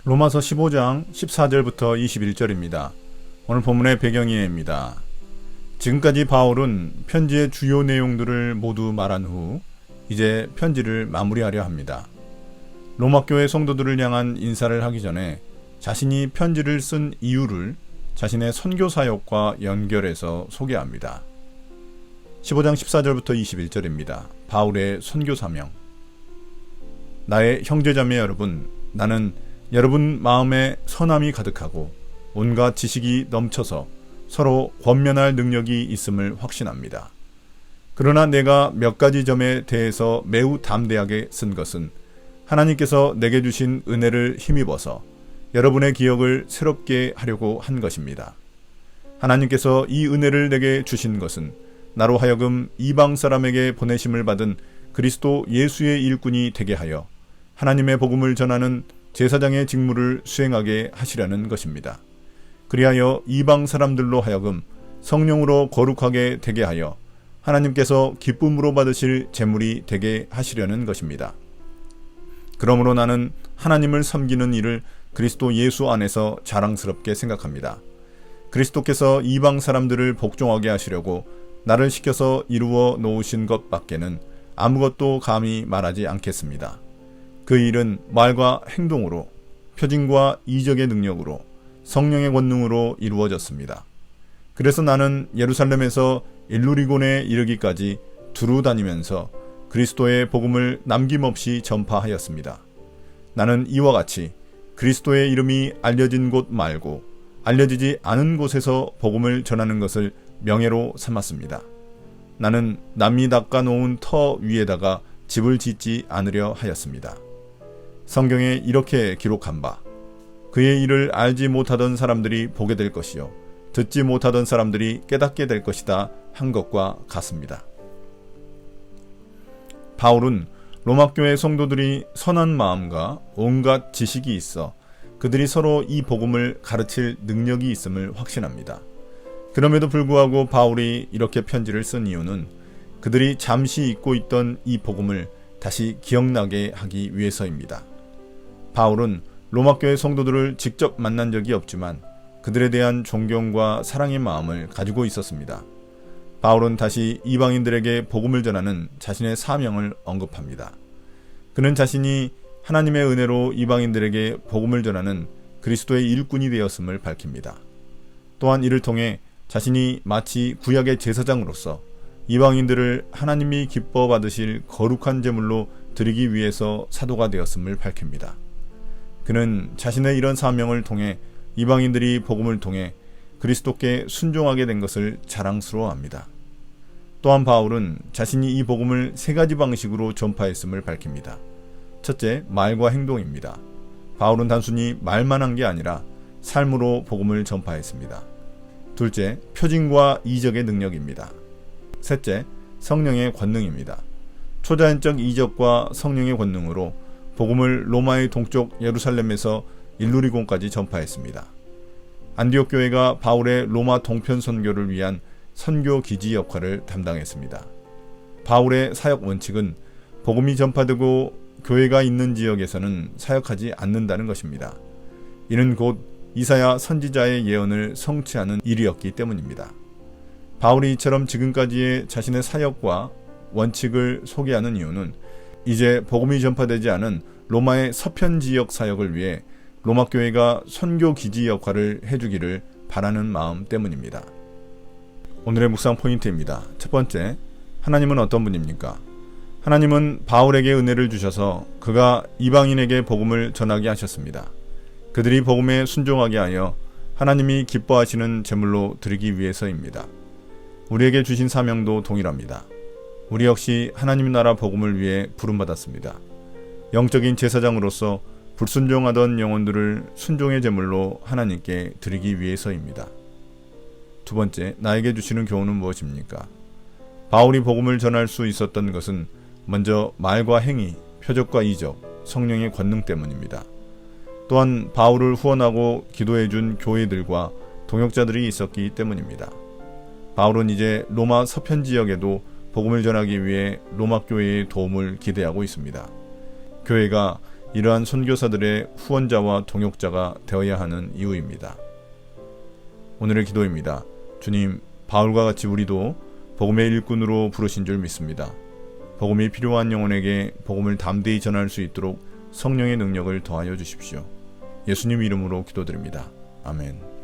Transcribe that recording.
로마서 15장 14절부터 21절입니다. 오늘 본문의 배경이입니다. 지금까지 바울은 편지의 주요 내용들을 모두 말한 후 이제 편지를 마무리하려 합니다. 로마 교회 성도들을 향한 인사를 하기 전에 자신이 편지를 쓴 이유를 자신의 선교 사역과 연결해서 소개합니다. 15장 14절부터 21절입니다. 바울의 선교 사명. 나의 형제자매 여러분, 나는 여러분 마음에 선함이 가득하고 온갖 지식이 넘쳐서 서로 권면할 능력이 있음을 확신합니다. 그러나 내가 몇 가지 점에 대해서 매우 담대하게 쓴 것은 하나님께서 내게 주신 은혜를 힘입어서 여러분의 기억을 새롭게 하려고 한 것입니다. 하나님께서 이 은혜를 내게 주신 것은 나로 하여금 이방 사람에게 보내심을 받은 그리스도 예수의 일꾼이 되게 하여 하나님의 복음을 전하는 제사장의 직무를 수행하게 하시려는 것입니다. 그리하여 이방 사람들로 하여금 성령으로 거룩하게 되게 하여 하나님께서 기쁨으로 받으실 제물이 되게 하시려는 것입니다. 그러므로 나는 하나님을 섬기는 일을 그리스도 예수 안에서 자랑스럽게 생각합니다. 그리스도께서 이방 사람들을 복종하게 하시려고 나를 시켜서 이루어 놓으신 것밖에는 아무것도 감히 말하지 않겠습니다. 그 일은 말과 행동으로, 표징과 이적의 능력으로, 성령의 권능으로 이루어졌습니다. 그래서 나는 예루살렘에서 일루리곤에 이르기까지 두루 다니면서 그리스도의 복음을 남김없이 전파하였습니다. 나는 이와 같이 그리스도의 이름이 알려진 곳 말고 알려지지 않은 곳에서 복음을 전하는 것을 명예로 삼았습니다. 나는 남이 닦아놓은 터 위에다가 집을 짓지 않으려 하였습니다. 성경에 이렇게 기록한 바, 그의 일을 알지 못하던 사람들이 보게 될 것이요 듣지 못하던 사람들이 깨닫게 될 것이다 한 것과 같습니다. 바울은 로마 교회 성도들이 선한 마음과 온갖 지식이 있어 그들이 서로 이 복음을 가르칠 능력이 있음을 확신합니다. 그럼에도 불구하고 바울이 이렇게 편지를 쓴 이유는 그들이 잠시 잊고 있던 이 복음을 다시 기억나게 하기 위해서입니다. 바울은 로마 교회 성도들을 직접 만난 적이 없지만 그들에 대한 존경과 사랑의 마음을 가지고 있었습니다. 바울은 다시 이방인들에게 복음을 전하는 자신의 사명을 언급합니다. 그는 자신이 하나님의 은혜로 이방인들에게 복음을 전하는 그리스도의 일꾼이 되었음을 밝힙니다. 또한 이를 통해 자신이 마치 구약의 제사장으로서 이방인들을 하나님이 기뻐 받으실 거룩한 제물로 드리기 위해서 사도가 되었음을 밝힙니다. 그는 자신의 이런 사명을 통해 이방인들이 복음을 통해 그리스도께 순종하게 된 것을 자랑스러워합니다. 또한 바울은 자신이 이 복음을 세 가지 방식으로 전파했음을 밝힙니다. 첫째, 말과 행동입니다. 바울은 단순히 말만 한 게 아니라 삶으로 복음을 전파했습니다. 둘째, 표징과 이적의 능력입니다. 셋째, 성령의 권능입니다. 초자연적 이적과 성령의 권능으로 복음을 로마의 동쪽 예루살렘에서 일루리곤까지 전파했습니다. 안디옥 교회가 바울의 로마 동편 선교를 위한 선교 기지 역할을 담당했습니다. 바울의 사역 원칙은 복음이 전파되고 교회가 있는 지역에서는 사역하지 않는다는 것입니다. 이는 곧 이사야 선지자의 예언을 성취하는 일이었기 때문입니다. 바울이 이처럼 지금까지의 자신의 사역과 원칙을 소개하는 이유는 이제 복음이 전파되지 않은 로마의 서편 지역 사역을 위해 로마 교회가 선교 기지 역할을 해주기를 바라는 마음 때문입니다. 오늘의 묵상 포인트입니다. 첫 번째, 하나님은 어떤 분입니까? 하나님은 바울에게 은혜를 주셔서 그가 이방인에게 복음을 전하게 하셨습니다. 그들이 복음에 순종하게 하여 하나님이 기뻐하시는 제물로 드리기 위해서입니다. 우리에게 주신 사명도 동일합니다. 우리 역시 하나님 나라 복음을 위해 부름받았습니다. 영적인 제사장으로서 불순종하던 영혼들을 순종의 제물로 하나님께 드리기 위해서입니다. 두 번째, 나에게 주시는 교훈은 무엇입니까? 바울이 복음을 전할 수 있었던 것은 먼저 말과 행위, 표적과 이적, 성령의 권능 때문입니다. 또한 바울을 후원하고 기도해준 교회들과 동역자들이 있었기 때문입니다. 바울은 이제 로마 서편 지역에도 복음을 전하기 위해 로마 교회의 도움을 기대하고 있습니다. 교회가 이러한 선교사들의 후원자와 동역자가 되어야 하는 이유입니다. 오늘의 기도입니다. 주님, 바울과 같이 우리도 복음의 일꾼으로 부르신 줄 믿습니다. 복음이 필요한 영혼에게 복음을 담대히 전할 수 있도록 성령의 능력을 더하여 주십시오. 예수님 이름으로 기도드립니다. 아멘.